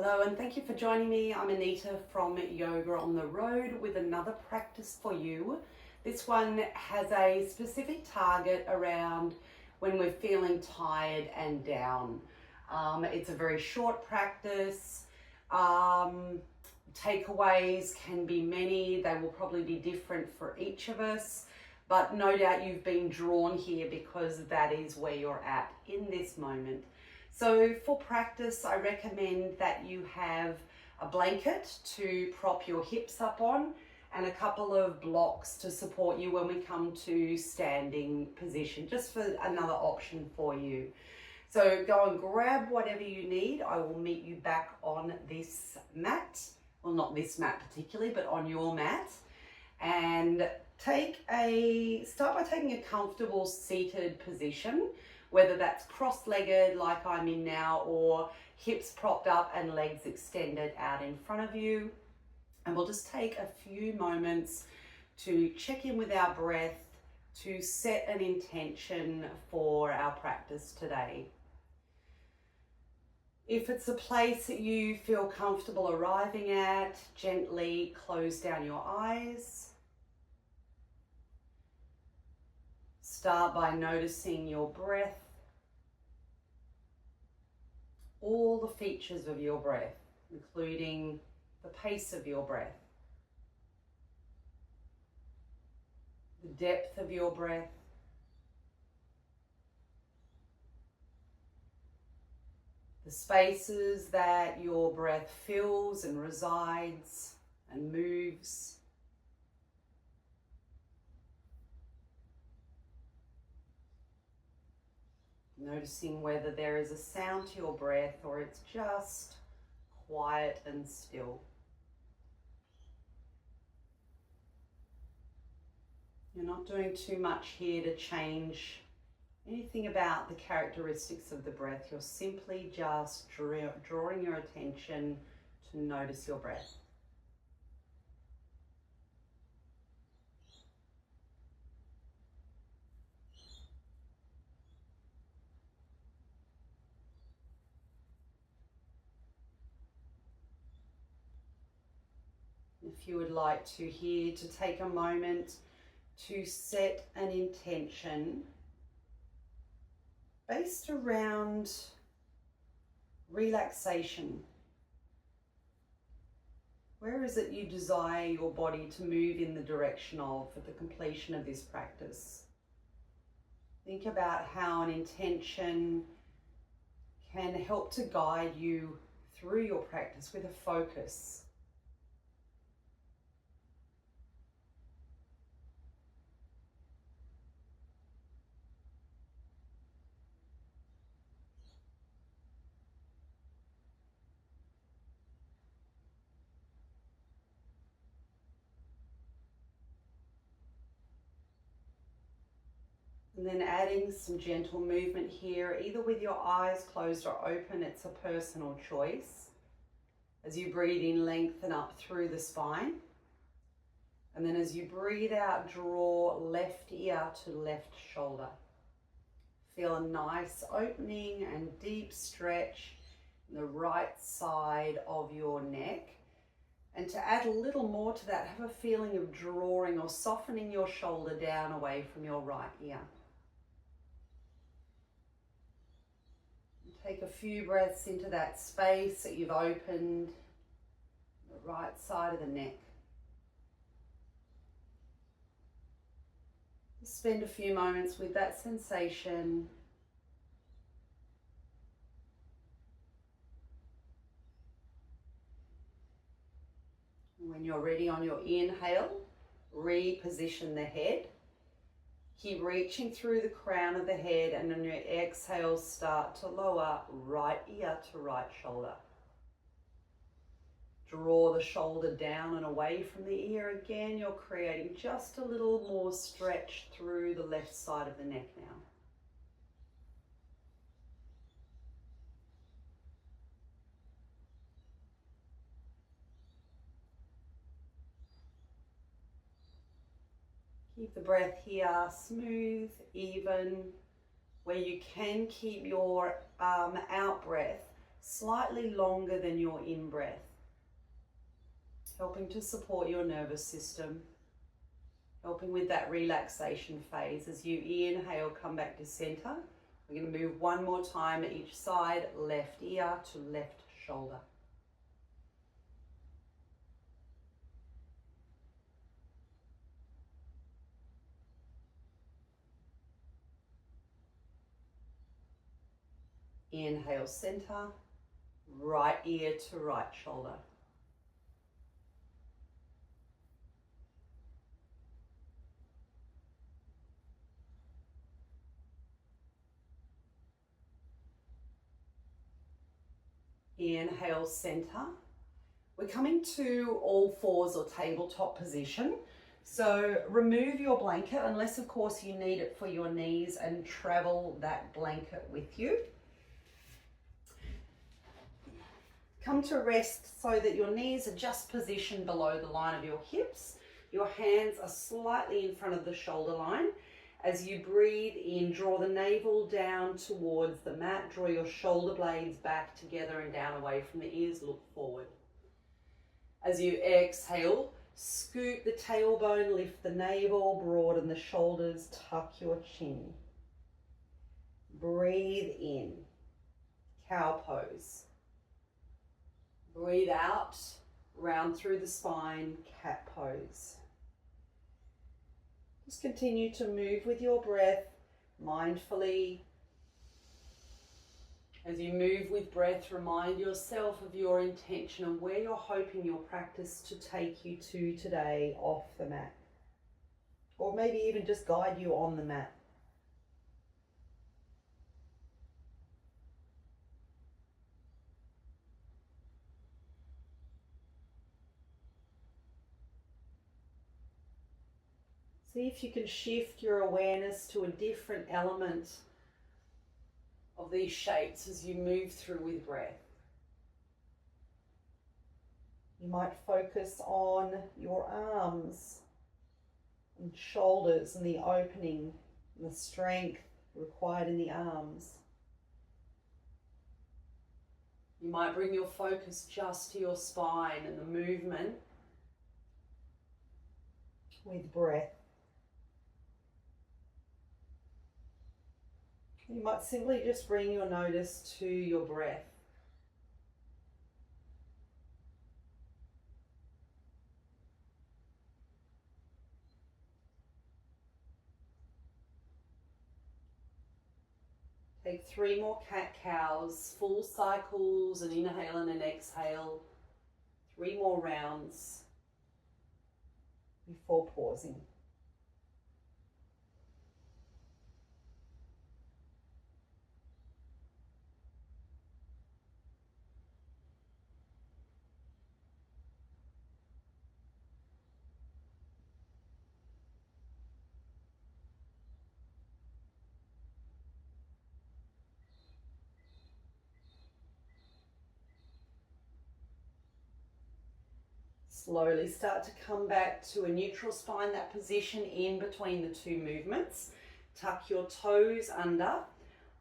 Hello and thank you for joining me. I'm Anita from Yoga on the Road with another practice for you. This one has a specific target around when we're feeling tired and down. It's a very short practice. Takeaways can be many. They will probably be different for each of us, but no doubt you've been drawn here because that is where you're at in this moment. So for practice, I recommend that you have a blanket to prop your hips up on and a couple of blocks to support you when we come to standing position, just for another option for you. So go and grab whatever you need. I will meet you back on this mat. Well, not this mat particularly, but on your mat. And start by taking a comfortable seated position, whether that's cross-legged like I'm in now, or hips propped up and legs extended out in front of you. And we'll just take a few moments to check in with our breath, to set an intention for our practice today. If it's a place that you feel comfortable arriving at, gently close down your eyes. Start by noticing your breath, all the features of your breath, including the pace of your breath, the depth of your breath, the spaces that your breath fills and resides and moves. Noticing whether there is a sound to your breath or it's just quiet and still. You're not doing too much here to change anything about the characteristics of the breath. You're simply just drawing your attention to notice your breath. If you would like to take a moment to set an intention based around relaxation. Where is it you desire your body to move in the direction of at the completion of this practice? Think about how an intention can help to guide you through your practice with a focus. And then adding some gentle movement here, either with your eyes closed or open, it's a personal choice. As you breathe in, lengthen up through the spine. And then as you breathe out, draw left ear to left shoulder. Feel a nice opening and deep stretch in the right side of your neck. And to add a little more to that, have a feeling of drawing or softening your shoulder down away from your right ear. Take a few breaths into that space that you've opened, the right side of the neck. Just spend a few moments with that sensation. When you're ready on your inhale, reposition the head. Keep reaching through the crown of the head, and on your exhale, start to lower right ear to right shoulder. Draw the shoulder down and away from the ear again. You're creating just a little more stretch through the left side of the neck now. Keep the breath here smooth, even. Where you can, keep your out breath slightly longer than your in-breath, helping to support your nervous system, helping with that relaxation phase. As you inhale, come back to center. We're going to move one more time at each side, left ear to left shoulder. Inhale, center, right ear to right shoulder. Inhale, center. We're coming to all fours or tabletop position. So remove your blanket, unless of course you need it for your knees, and travel that blanket with you. Come to rest so that your knees are just positioned below the line of your hips. Your hands are slightly in front of the shoulder line. As you breathe in, draw the navel down towards the mat. Draw your shoulder blades back together and down away from the ears. Look forward. As you exhale, scoop the tailbone, lift the navel, broaden the shoulders, tuck your chin. Breathe in, cow pose. Breathe out, round through the spine, cat pose. Just continue to move with your breath mindfully. As you move with breath, remind yourself of your intention and where you're hoping your practice to take you to today off the mat. Or maybe even just guide you on the mat. See if you can shift your awareness to a different element of these shapes as you move through with breath. You might focus on your arms and shoulders and the opening and the strength required in the arms. You might bring your focus just to your spine and the movement with breath. You might simply just bring your notice to your breath. Take 3 more cat-cows, full cycles, an inhale and an exhale. 3 more rounds before pausing. Slowly start to come back to a neutral spine, that position in between the 2 movements. Tuck your toes under,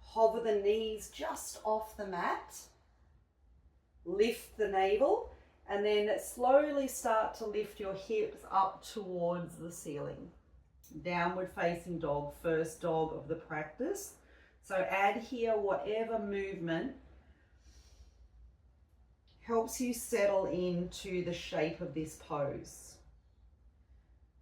hover the knees just off the mat, lift the navel, and then slowly start to lift your hips up towards the ceiling. Downward facing dog, first dog of the practice. So add here whatever movement helps you settle into the shape of this pose.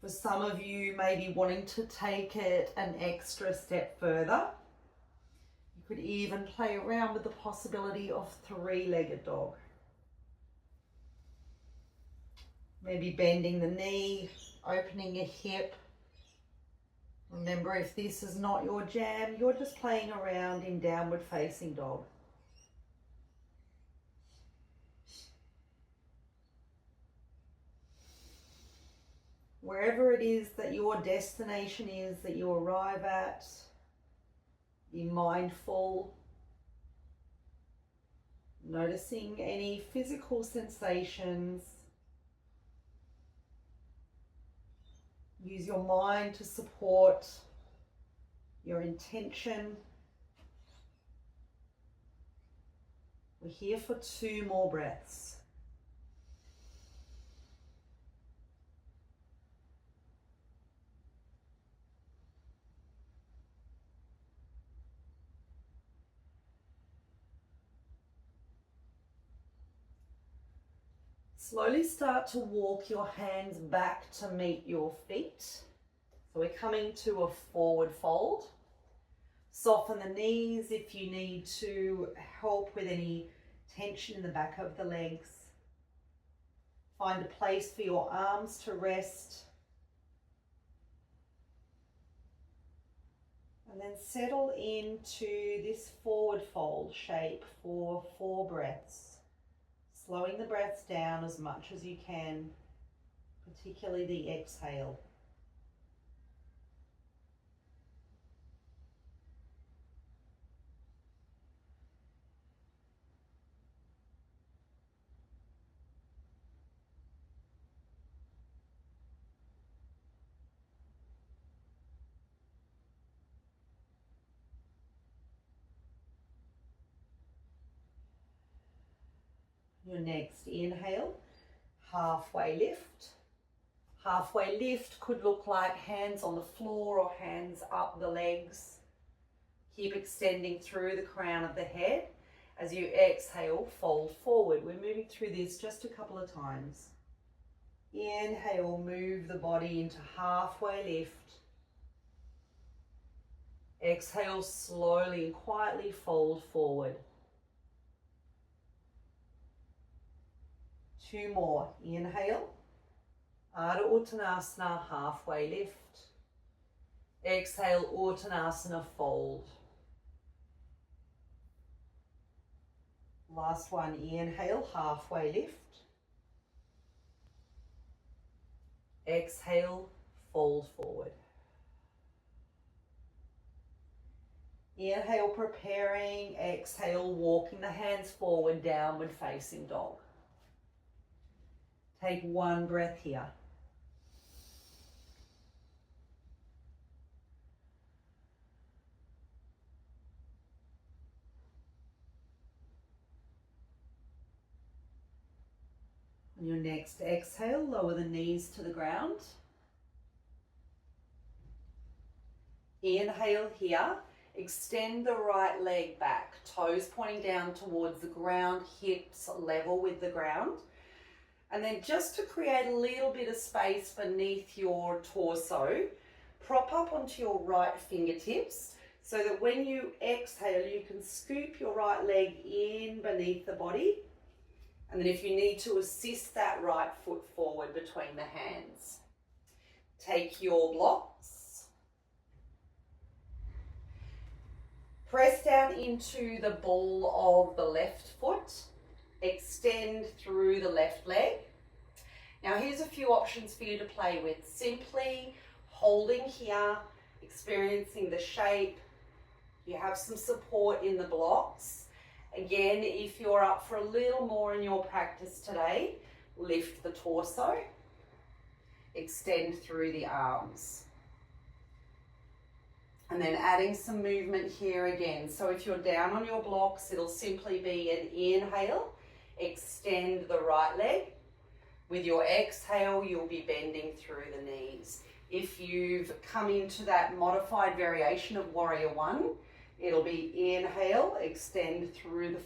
For some of you, maybe wanting to take it an extra step further, you could even play around with the possibility of 3-legged dog. Maybe bending the knee, opening a hip. Remember, if this is not your jam, you're just playing around in downward facing dog. Wherever it is that your destination is that you arrive at, be mindful, noticing any physical sensations. Use your mind to support your intention. We're here for 2 more breaths. Slowly start to walk your hands back to meet your feet. So we're coming to a forward fold. Soften the knees if you need to help with any tension in the back of the legs. Find a place for your arms to rest. And then settle into this forward fold shape for 4 breaths. Slowing the breaths down as much as you can, particularly the exhale. Your next inhale, halfway lift. Halfway lift could look like hands on the floor or hands up the legs. Keep extending through the crown of the head. As you exhale, fold forward. We're moving through this just a couple of times. Inhale, move the body into halfway lift. Exhale, slowly and quietly fold forward. 2 more. Inhale, Ardha Uttanasana, halfway lift. Exhale, Uttanasana, fold. Last one. Inhale, halfway lift. Exhale, fold forward. Inhale, preparing. Exhale, walking the hands forward, downward facing dog. Take 1 breath here. On your next exhale, lower the knees to the ground. Inhale here. Extend the right leg back, toes pointing down towards the ground, hips level with the ground. And then just to create a little bit of space beneath your torso, prop up onto your right fingertips so that when you exhale, you can scoop your right leg in beneath the body. And then if you need to, assist that right foot forward between the hands. Take your blocks. Press down into the ball of the left foot. Extend through the left leg. Now here's a few options for you to play with. Simply holding here, experiencing the shape. You have some support in the blocks. Again, if you're up for a little more in your practice today, lift the torso. Extend through the arms. And then adding some movement here again. So if you're down on your blocks, it'll simply be an inhale. Extend the right leg. With your exhale, you'll be bending through the knees. If you've come into that modified variation of Warrior One, it'll be inhale, extend through the